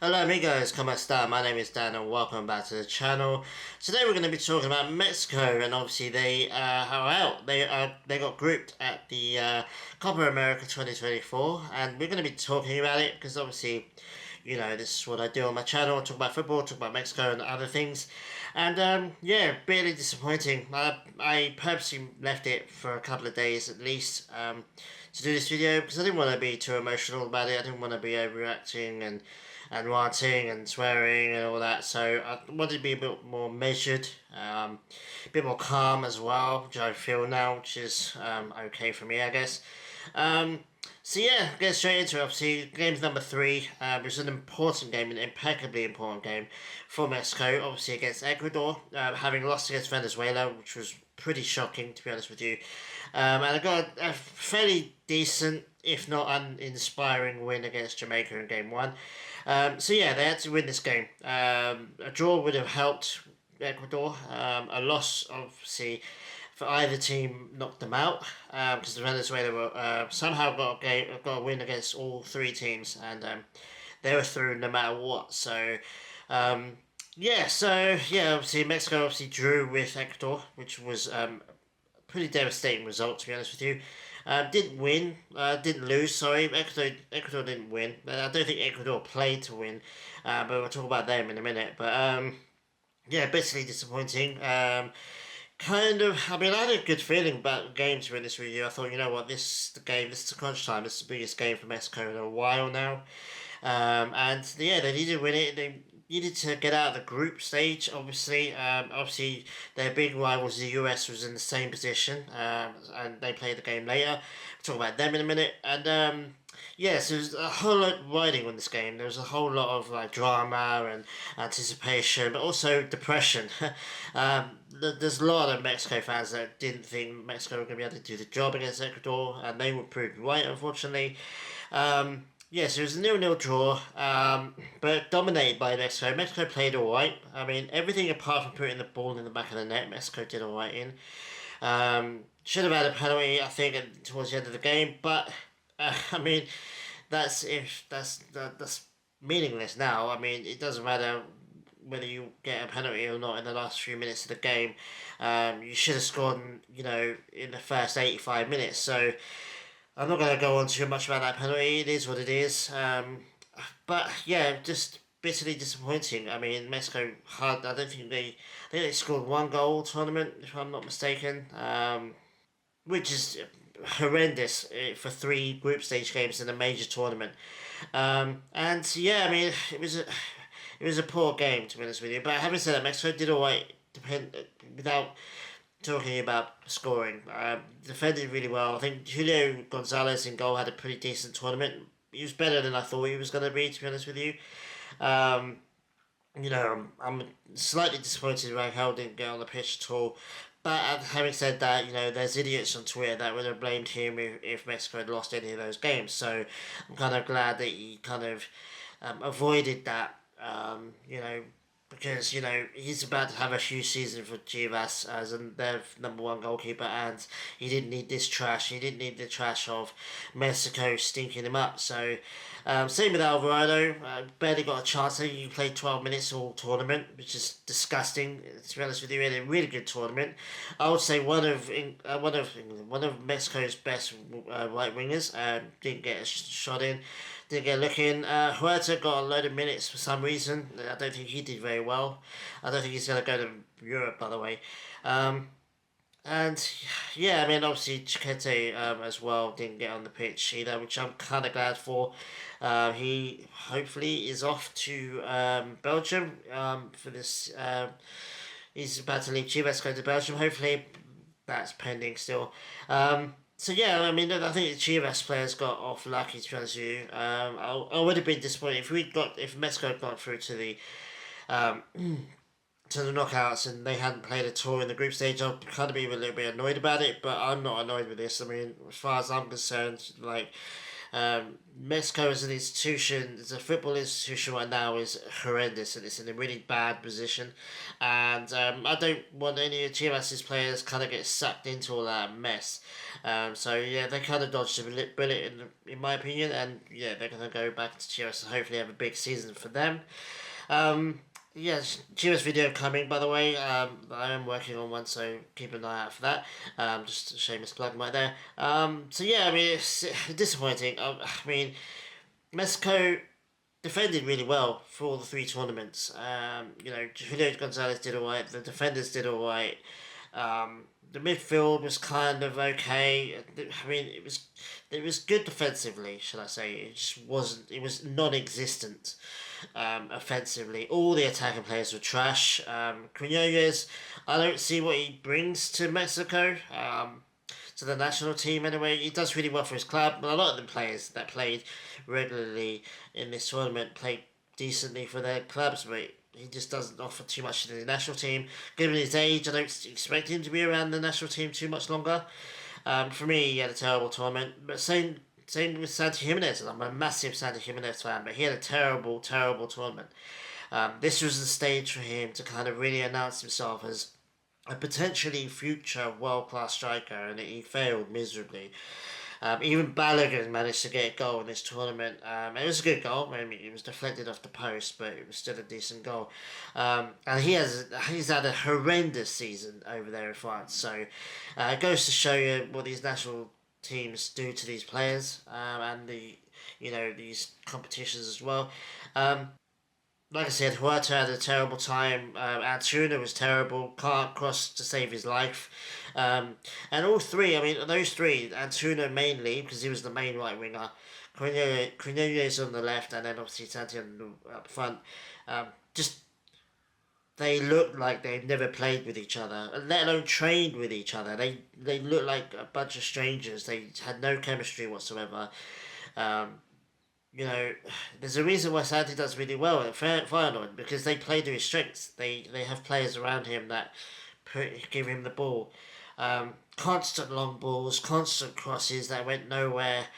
Hello amigos, ¿cómo está? My name is Dan and welcome back to the channel. Today we're going to be talking about Mexico, and obviously they are out. They got grouped at the Copa America 2024, and we're going to be talking about it because obviously, you know, this is what I do on my channel. I talk about football, talk about Mexico and other things. And yeah, really disappointing. I purposely left it for a couple of days at least to do this video because I didn't want to be too emotional about it. I didn't want to be overreacting and ranting and swearing and all that. So I wanted to be a bit more measured, a bit more calm as well, which I feel now, which is okay for me, I guess. So yeah, get straight into it. Obviously, game's number 3. It was an important game, an impeccably important game for Mexico. Obviously against Ecuador, having lost against Venezuela, which was pretty shocking to be honest with you. And I got a fairly decent, if not uninspiring, win against Jamaica in game 1. So yeah, they had to win this game. A draw would have helped Ecuador. A loss, obviously, for either team knocked them out because the Venezuela were, somehow got a win against all 3 teams, and they were through no matter what. So yeah, obviously Mexico obviously drew with Ecuador, which was pretty devastating result, to be honest with you. Didn't win, didn't lose, sorry. Ecuador didn't win. I don't think Ecuador played to win, but we'll talk about them in a minute. But yeah, basically disappointing. I mean, I had a good feeling about the game, to be honest with you. I thought, you know what, this is the crunch time. This is the biggest game for Mexico in a while now. And yeah, they needed to win it. They needed to get out of the group stage. Obviously, their big rivals, the US, was in the same position, and they played the game later. We'll talk about them in a minute. And yes, there was a whole lot riding on this game. There was a whole lot of like drama and anticipation, but also depression. There's a lot of Mexico fans that didn't think Mexico were going to be able to do the job against Ecuador, and they were proved right, unfortunately. Yes, it was a 0-0 draw, but dominated by Mexico. Mexico played alright. I mean, everything apart from putting the ball in the back of the net, Mexico did alright in. Should have had a penalty, I think, towards the end of the game, but I mean, that's meaningless now. I mean, it doesn't matter whether you get a penalty or not in the last few minutes of the game. You should have scored, you know, in the first 85 minutes. So I'm not going to go on too much about that penalty. It is what it is. But yeah, just bitterly disappointing. I mean, Mexico had. I think they scored 1 goal all tournament, if I'm not mistaken. Which is horrendous for 3 group stage games in a major tournament. And yeah, I mean, it was a poor game, to be honest with you. But having said that, Mexico did alright. Without talking about scoring, defended really well. I think Julio Gonzalez in goal had a pretty decent tournament. He was better than I thought he was going to be, to be honest with you. You know, I'm slightly disappointed Rangel didn't get on the pitch at all. But having said that, you know, there's idiots on Twitter that would have blamed him if Mexico had lost any of those games. So I'm kind of glad that he kind of avoided that, you know, because, you know, he's about to have a huge season for Chivas as their #1 goalkeeper, and he didn't need this trash. He didn't need the trash of Mexico stinking him up. So, same with Alvarado. Barely got a chance. I think he played 12 minutes all tournament, which is disgusting. To be honest with you, he had a really good tournament. I would say one of Mexico's best right wingers. Didn't get a shot in. Didn't get a look in. Huerta got a load of minutes for some reason. I don't think he did very well. I don't think he's going to go to Europe, by the way. And yeah, I mean, obviously Chiquete as well didn't get on the pitch either, which I'm kind of glad for. He hopefully is off to Belgium for this. He's about to leave Chivas, go to Belgium. Hopefully, that's pending still. So yeah, I mean, I think the Chivas players got off lucky, to be honest with you. I would have been disappointed if Mexico had gone through um, to the knockouts and they hadn't played at all in the group stage. I'd kind of be a little bit annoyed about it, but I'm not annoyed with this. I mean, as far as I'm concerned, like Mexico as an institution, as a football institution right now, is horrendous and it's in a really bad position. And I don't want any of Chivas' players kind of get sucked into all that mess. So yeah, they kind of dodged a bullet in my opinion, and yeah, they're gonna go back to Chivas and hopefully have a big season for them. Um, Yes, Chivas video coming, by the way. I am working on one, so keep an eye out for that. Just a shameless plug right there. So yeah, I mean, it's disappointing. I mean, Mexico defended really well for all the three tournaments. Julio Gonzalez did alright. The defenders did alright. The midfield was kind of okay. I mean, it was good defensively, should I say? It just wasn't. It was non-existent offensively. All the attacking players were trash. Quinones, I don't see what he brings to Mexico. To the national team anyway. He does really well for his club, but a lot of the players that played regularly in this tournament played decently for their clubs, but he just doesn't offer too much to the national team. Given his age, I don't expect him to be around the national team too much longer. For me, he had a terrible tournament, but same with Santi Jimenez. I'm a massive Santi Jimenez fan, but he had a terrible, terrible tournament. This was the stage for him to kind of really announce himself as a potentially future world class striker, and he failed miserably. Even Balogun managed to get a goal in this tournament. It was a good goal. I mean, it was deflected off the post, but it was still a decent goal. And he's had a horrendous season over there in France. So it goes to show you what these national teams do to these players, and these competitions as well. Like I said, Huerta had a terrible time. Antuna was terrible. Can't cross to save his life. And all three, I mean, those three, Antuna mainly, because he was the main right winger. Quinones on the left, and then obviously Santi up front. Just, they looked like they'd never played with each other, let alone trained with each other. They looked like a bunch of strangers. They had no chemistry whatsoever. Um, there's a reason why Santi does really well at Feyenoord, because they play to his strengths. They have players around him that give him the ball. Constant long balls, constant crosses that went nowhere.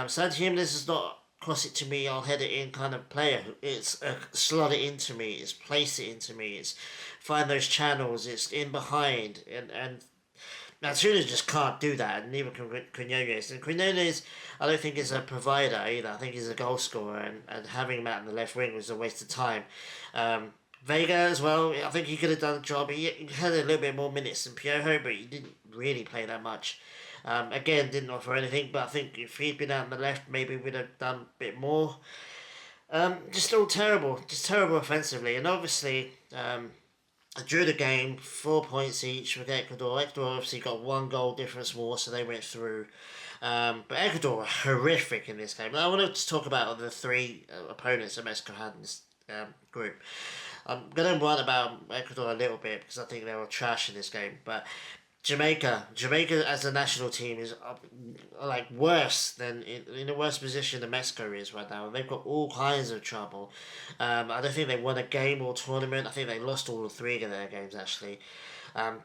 Santi Jimenez is not cross it to me, I'll head it in kind of player. It's slot it into me, it's place it into me, it's find those channels, it's in behind. And Natsuda just can't do that, and neither can Quinones. And Quinones, I don't think is a provider either. I think he's a goal scorer, and having him out in the left wing was a waste of time. Vega as well, I think he could have done the job. He had a little bit more minutes than Piojo, but he didn't really play that much. Again, didn't offer anything, but I think if he'd been out on the left, maybe we'd have done a bit more. Just terrible offensively, and obviously, drew the game, 4 points each with Ecuador. Ecuador obviously got 1 goal difference more, so they went through. But Ecuador were horrific in this game. And I want to talk about the three opponents that Mexico had in this group. I'm going to rant about Ecuador a little bit because I think they were trash in this game. But Jamaica as a national team is like worse than in a worse position than Mexico is right now. They've got all kinds of trouble. I don't think they won a game or tournament. I think they lost all 3 of their games actually.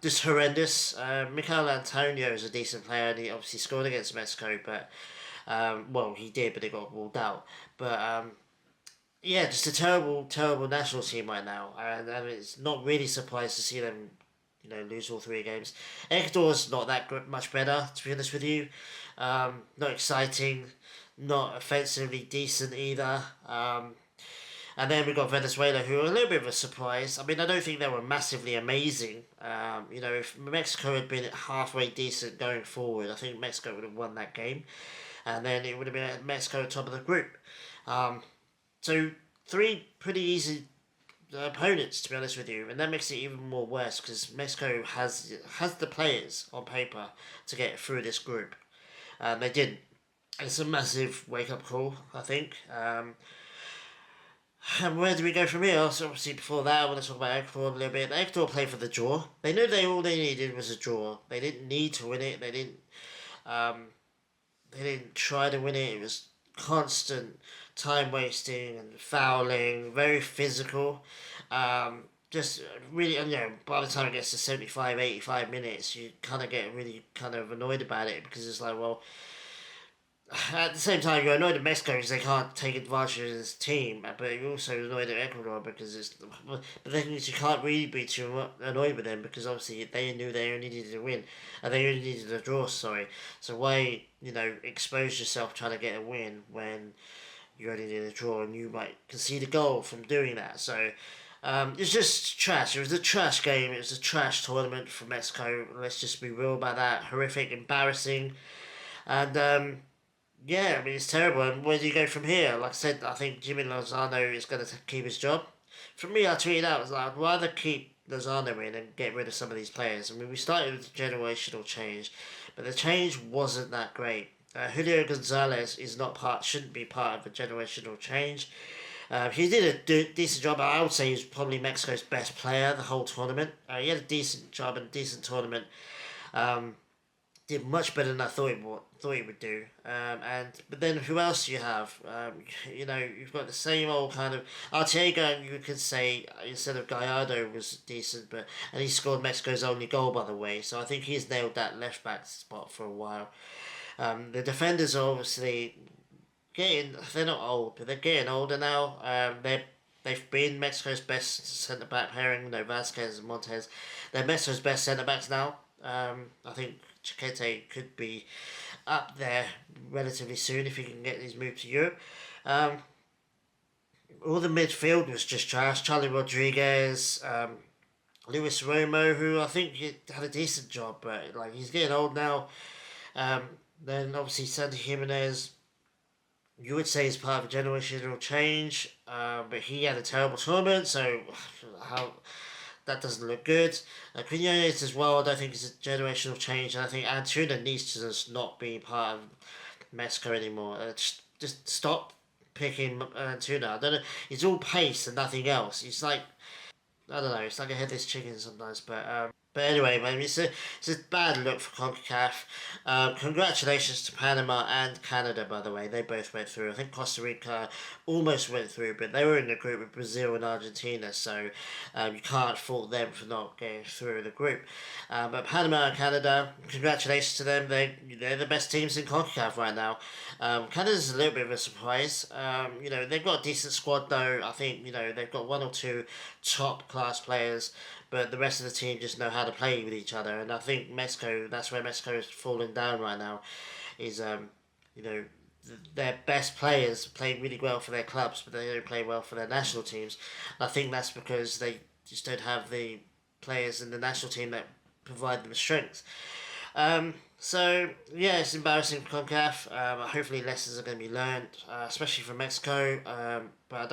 Just horrendous. Michael Antonio is a decent player, and he obviously scored against Mexico, but he did, but it got ruled out. But yeah, just a terrible national team right now, and it's not really surprised to see them lose all 3 games. Ecuador's not that much better, to be honest with you. Not exciting, not offensively decent either. And then we got Venezuela, who are a little bit of a surprise. I mean, I don't think they were massively amazing. If Mexico had been halfway decent going forward, I think Mexico would have won that game. And then it would have been Mexico top of the group. So 3 pretty easy opponents, to be honest with you, and that makes it even more worse because Mexico has the players on paper to get through this group. They didn't. It's a massive wake up call, I think. And where do we go from here? So obviously before that, I want to talk about Ecuador a little bit. Ecuador played for the draw. They knew all they needed was a draw. They didn't need to win it. They didn't try to win it. It was constant time wasting and fouling, very physical. Just really, by the time it gets to 75, 85 minutes, you kind of get really kind of annoyed about it because it's like, well, at the same time, you're annoyed at Mexico because they can't take advantage of this team, but you're also annoyed at Ecuador because it's. But then you can't really be too annoyed with them because obviously they knew they only needed to win, and they only needed a draw. Sorry, so why expose yourself trying to get a win when you only need a draw and you might concede a goal from doing that? So. It's just trash. It was a trash game. It was a trash tournament for Mexico. Let's just be real about that. Horrific, embarrassing, and yeah, I mean, it's terrible. And where do you go from here? Like I said, I think Jimmy Lozano is going to keep his job. For me, I tweeted out, I was like, I'd rather keep Lozano in and get rid of some of these players. I mean, we started with generational change, but the change wasn't that great. Julio Gonzalez is not part, shouldn't be part of the generational change. He did a decent job. I would say he's probably Mexico's best player the whole tournament. He had a decent job and a decent tournament. Um, did much better than I thought he would do. But then who else do you have? You've got the same old kind of Arteaga. You could say instead of Gallardo was decent, and he scored Mexico's only goal by the way. So I think he's nailed that left back spot for a while. The defenders are obviously they're not old, but they're getting older now. They've been Mexico's best centre back pairing. Vasquez and Montes. They're Mexico's best centre backs now. I think Chiquete could be up there relatively soon if he can get his move to Europe. All the midfield was just trash. Charlie Rodriguez, Luis Romo, who I think had a decent job, but like he's getting old now. Then obviously Santi Jimenez, you would say he's part of a generational change, but he had a terrible tournament, so how that doesn't look good. Quinones as well, I don't think it's a generational change, and I think Antuna needs to just not be part of Mexico anymore. Just stop picking Antuna. I don't know, it's all pace and nothing else. It's like, I don't know, it's like a headless chicken sometimes, but anyway, man, it's a bad look for CONCACAF. Congratulations to Panama and Canada, by the way. They both went through. I think Costa Rica almost went through, but they were in the group with Brazil and Argentina, so you can't fault them for not getting through the group. But Panama and Canada, congratulations to them. They're the best teams in CONCACAF right now. Canada's a little bit of a surprise. They've got a decent squad, though. I think, they've got one or two top-class players, but the rest of the team just know how to play with each other. And I think Mexico, that's where Mexico is falling down right now, is, their best players play really well for their clubs, but they don't play well for their national teams. And I think that's because they just don't have the players in the national team that provide them strength. So, yeah, it's embarrassing for CONCACAF. Hopefully lessons are going to be learned, especially from Mexico. But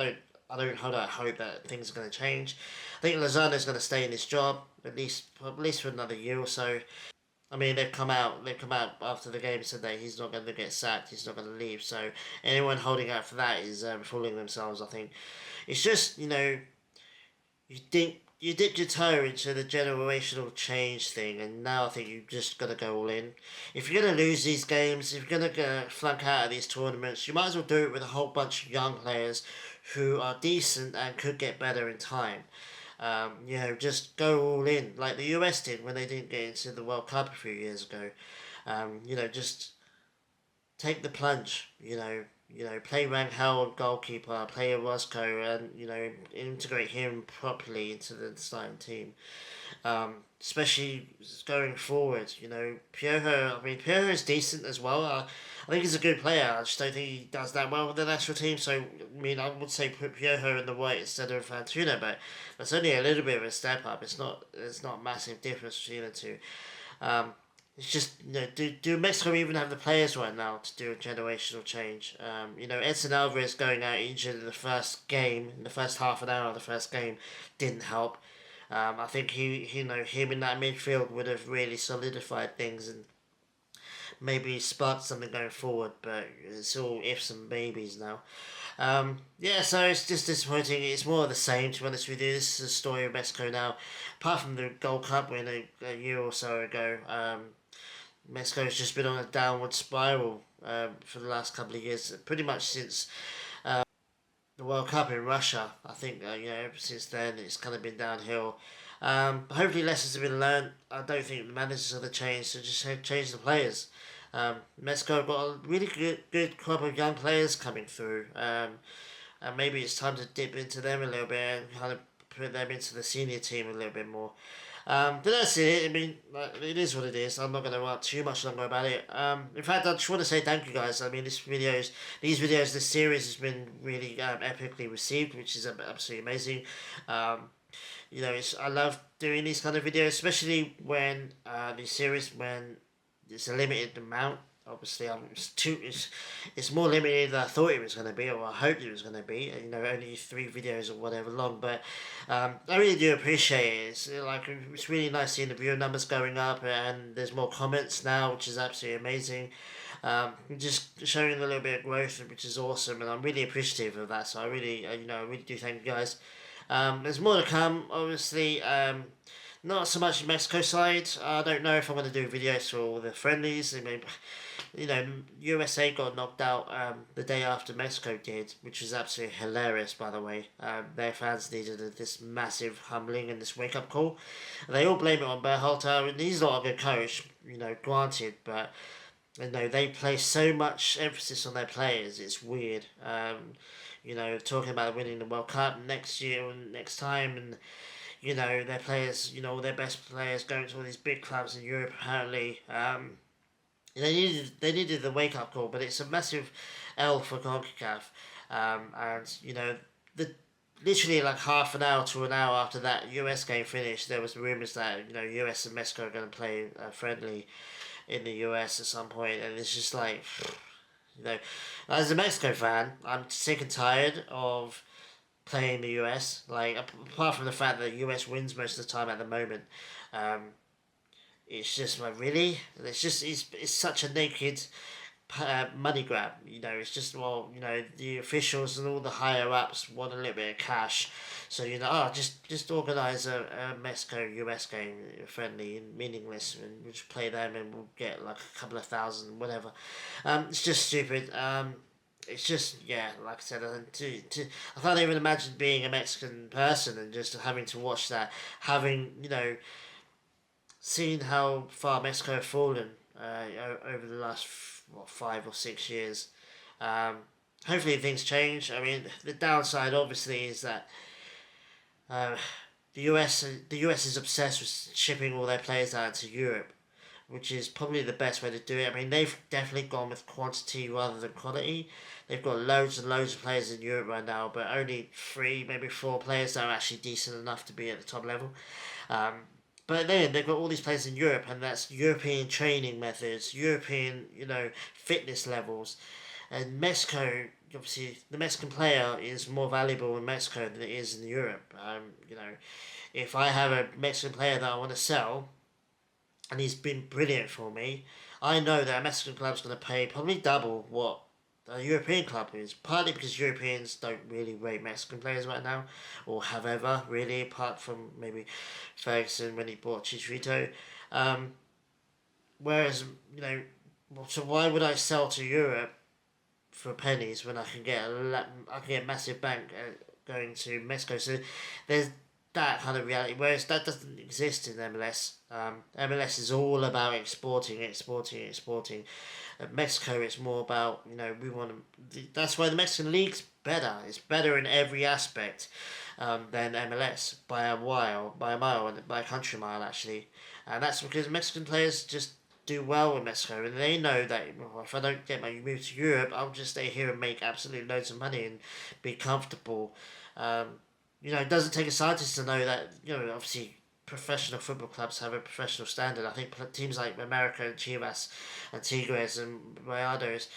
I don't hope that things are going to change. I think Lozano is going to stay in his job at least for another year or so. I mean, they've come out after the game and said that he's not going to get sacked, he's not going to leave. So anyone holding out for that is fooling themselves. I think it's just you dipped your toe into the generational change thing, and now I think you've just got to go all in. If you're going to lose these games, if you're going to flunk out of these tournaments, you might as well do it with a whole bunch of young players who are decent and could get better in time. Just go all in, like the US did when they didn't get into the World Cup a few years ago. Just take the plunge. Play Rangel goalkeeper, play Orozco, and integrate him properly into the starting team. Especially going forward, Piojo. I mean, Piojo is decent as well. I think he's a good player. I just don't think he does that well with the national team. So, I mean, I would say put Piojo in the white instead of Antuna, but that's only a little bit of a step up. It's not a massive difference between the two. It's just, do Mexico even have the players right now to do a generational change? Edson Alvarez going out injured in the first game, in the first half an hour of the first game, didn't help. I think him in that midfield would have really solidified things and maybe sparked something going forward, but it's all ifs and maybes now. So it's just disappointing. It's more of the same, to be honest with you. This is a story of Mexico now. Apart from the Gold Cup win a year or so ago, Mexico's just been on a downward spiral for the last couple of years, pretty much since the World Cup in Russia. I think ever since then it's kind of been downhill. Hopefully lessons have been learned. I don't think the managers are the change, so just change the players. Mexico have got a really good crop of young players coming through. And maybe it's time to dip into them a little bit and kind of put them into the senior team a little bit more. But that's it. I mean, like, it is what it is. I'm not going to talk too much longer about it. In fact, I just want to say thank you guys. I mean, this series has been really epically received, which is absolutely amazing. Um, I love doing these kind of videos, especially when these series when it's a limited amount. Obviously, it's more limited than I thought it was going to be, or I hoped it was going to be. Only 3 videos or whatever long, but I really do appreciate it. It's really nice seeing the viewer numbers going up, and there's more comments now, which is absolutely amazing. Just showing a little bit of growth, which is awesome, and I'm really appreciative of that. So I really do thank you guys. There's more to come, obviously. Not so much the Mexico side. I don't know if I'm going to do videos for all the friendlies. I mean, USA got knocked out the day after Mexico did, which was absolutely hilarious, by the way. Their fans needed this massive humbling and this wake-up call. They all blame it on Berhalter, and he's not a good coach, granted, but they place so much emphasis on their players. It's weird. Talking about winning the World Cup next year and next time, and their players, all their best players going to all these big clubs in Europe. Apparently, they needed the wake up call, but it's a massive L for CONCACAF. And the literally like half an hour to an hour after that US game finished, there was rumours that US and Mexico are going to play friendly in the US at some point, and it's just like, as a Mexico fan, I'm sick and tired of playing the US. Like, apart from the fact that the US wins most of the time at the moment, it's just like, really? It's such a naked money grab. It's just, the officials and all the higher ups want a little bit of cash. So, just organise a Mexico US game friendly and meaningless, and we'll just play them and we'll get like a couple of thousand, whatever. It's just stupid. It's just, like I said, I can't even imagine being a Mexican person and just having to watch that, having, seen how far Mexico have fallen over the last 5 or 6 years. Hopefully things change. I mean, the downside obviously is that the US is obsessed with shipping all their players out to Europe, which is probably the best way to do it. I mean, they've definitely gone with quantity rather than quality. They've got loads and loads of players in Europe right now, but only 3, maybe 4 players that are actually decent enough to be at the top level. But then they've got all these players in Europe, and that's European training methods, European, fitness levels. And Mexico, obviously, the Mexican player is more valuable in Mexico than it is in Europe. If I have a Mexican player that I want to sell, and he's been brilliant for me, I know that a Mexican club's going to pay probably double what a European club is. Partly because Europeans don't really rate Mexican players right now, or have ever, really, apart from maybe Ferguson when he bought Chicharito. Whereas, so why would I sell to Europe for pennies when I can get massive bank going to Mexico? So there's that kind of reality, whereas that doesn't exist in MLS. MLS is all about exporting. Mexico, it's more about, we want to. That's why the Mexican league's better. It's better in every aspect than MLS by a mile, and by a country mile actually, and that's because Mexican players just do well in Mexico, and they know that if I don't get my move to Europe, I'll just stay here and make absolute loads of money and be comfortable. It doesn't take a scientist to know that, obviously professional football clubs have a professional standard. I think teams like America and Chivas and Tigres and Rayados,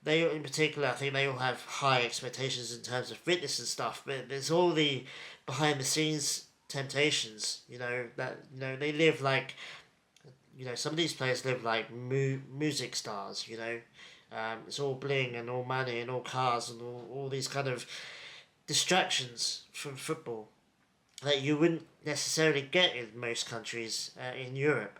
they in particular, I think they all have high expectations in terms of fitness and stuff, but there's all the behind the scenes temptations, they live like, some of these players live like music stars, it's all bling and all money and all cars and all these kind of distractions from football that you wouldn't necessarily get in most countries in Europe.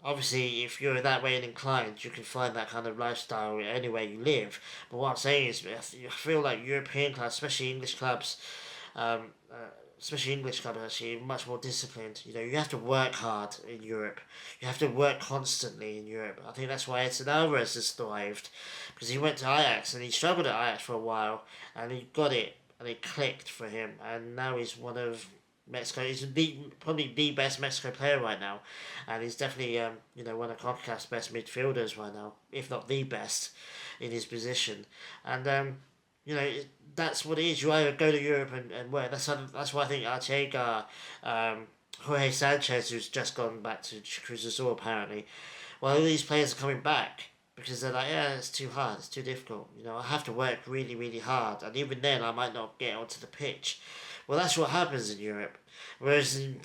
Obviously, if you're that way inclined, you can find that kind of lifestyle anywhere you live. But what I'm saying is, I feel like European clubs, especially English clubs, especially English clubs, actually much more disciplined. You have to work hard in Europe. You have to work constantly in Europe. I think that's why Edson Alvarez has thrived, because he went to Ajax and he struggled at Ajax for a while, and he got it and it clicked for him, and now he's one of Mexico. He's probably the best Mexico player right now, and he's definitely one of CONCACAF's best midfielders right now, if not the best in his position, and that's what it is. You either go to Europe and work. That's why I think Arteaga, Jorge Sanchez, who's just gone back to Cruz Azul apparently. Well, all these players are coming back because they're like, yeah, it's too hard, it's too difficult. I have to work really, really hard, and even then, I might not get onto the pitch. Well, that's what happens in Europe. Whereas in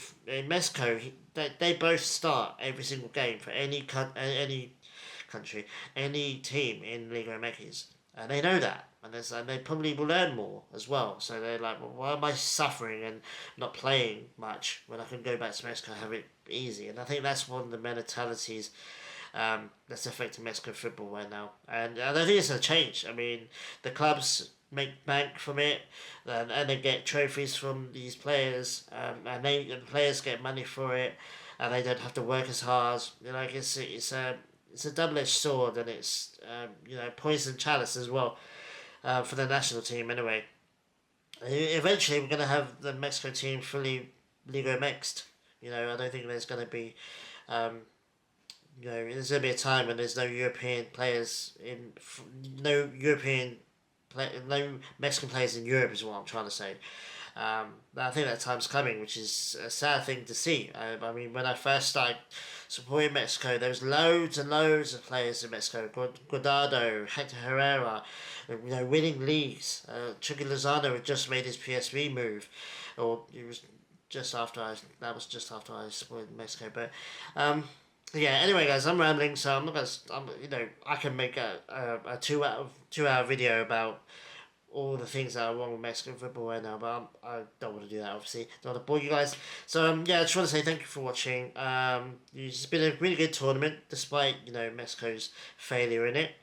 Mexico, they both start every single game for any country, any team in Liga MX, and they know that, and they probably will learn more as well. So they're like, well, why am I suffering and not playing much when I can go back to Mexico and have it easy? And I think that's one of the mentalities that's affecting Mexican football right now, and I think it's a change. I mean, the clubs make bank from it, and they get trophies from these players, and the players get money for it, and they don't have to work as hard. It's a double edged sword, and it's poison chalice as well, for the national team anyway. Eventually, we're gonna have the Mexico team fully Liga mixed. I don't think there's gonna be. There's gonna be a time when there's no European players no Mexican players in Europe is what I'm trying to say. I think that time's coming, which is a sad thing to see. I mean, when I first started supporting Mexico, there was loads and loads of players in Mexico. Guardado, Hector Herrera, winning leagues. Chucky Lozano had just made his PSV move, or it was that was just after I supported Mexico. But yeah. Anyway, guys, I'm rambling, so I'm not gonna. I can make a 2 hour video about all the things that are wrong with Mexican football right now, but I don't want to do that. Obviously, don't want to bore you guys. So yeah, I just want to say thank you for watching. It's been a really good tournament, despite Mexico's failure in it.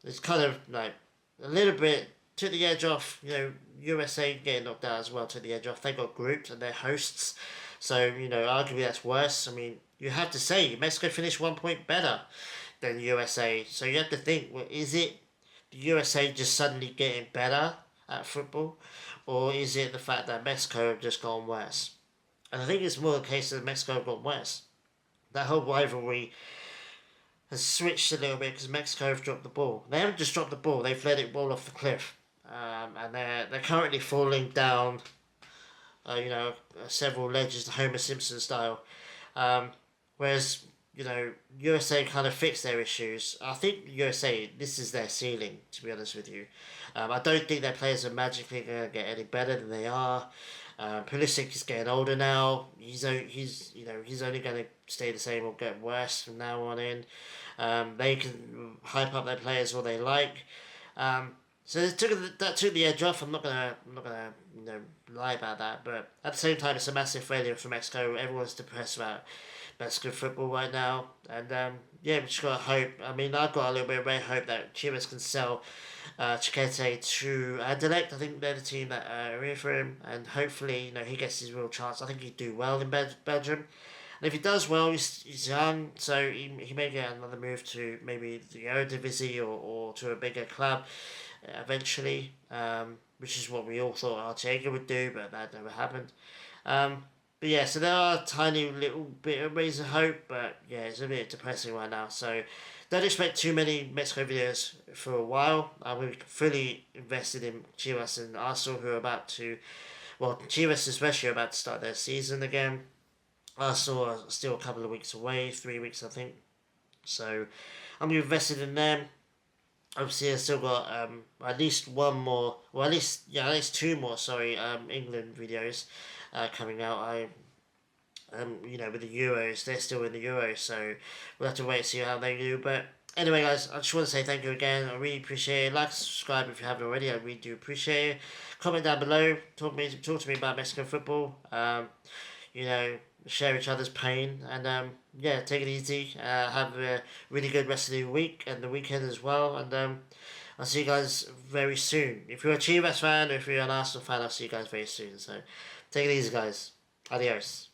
It's kind of like a little bit took the edge off. USA getting knocked out as well took the edge off. They got grouped and they're hosts, so arguably that's worse. I mean, you have to say Mexico finished 1 point better than USA, so you have to think, well, is it the USA just suddenly getting better at football, or is it the fact that Mexico have just gone worse? And I think it's more the case that Mexico have gone worse. That whole rivalry has switched a little bit because Mexico have dropped the ball. They haven't just dropped the ball; they've let it roll off the cliff, and they're currently falling down. Several ledges, Homer Simpson style. Whereas USA kind of fixed their issues. I think USA, this is their ceiling, to be honest with you. I don't think their players are magically going to get any better than they are. Pulisic is getting older now. He's only going to stay the same or get worse from now on in. They can hype up their players all they like. So that took the edge off. I'm not gonna lie about that. But at the same time, it's a massive failure for Mexico. Everyone's depressed about Mexican football right now, and we just gotta hope. I mean, I've got a little bit of ray hope that Chivas can sell Chiquete to Anderlecht. I think they're the team that are in for him, and hopefully, he gets his real chance. I think he'd do well in Belgium. And if he does well, he's young, so he may get another move to maybe the Eredivisie or to a bigger club eventually, which is what we all thought Arteaga would do, but that never happened. But yeah, so there are a tiny little bit of rays of hope, but yeah, it's a bit depressing right now. So don't expect too many Mexico videos for a while. I'm fully invested in Chivas and Arsenal, who are about to, well, Chivas especially are about to start their season again. Arsenal are still a couple of weeks away, 3 weeks I think. So I'm invested in them. Obviously, I've still got at least two more. England videos coming out. With the Euros, they're still in the Euros, so we'll have to wait and see how they do. But anyway, guys, I just want to say thank you again. I really appreciate it. Like, subscribe if you haven't already. I really do appreciate it. Comment down below. Talk to me about Mexican football. Share each other's pain, and take it easy. Have a really good rest of the week and the weekend as well, and I'll see you guys very soon. If you're a Chivas fan or if you're an Arsenal fan, I'll see you guys very soon. So take it easy, guys. Adios.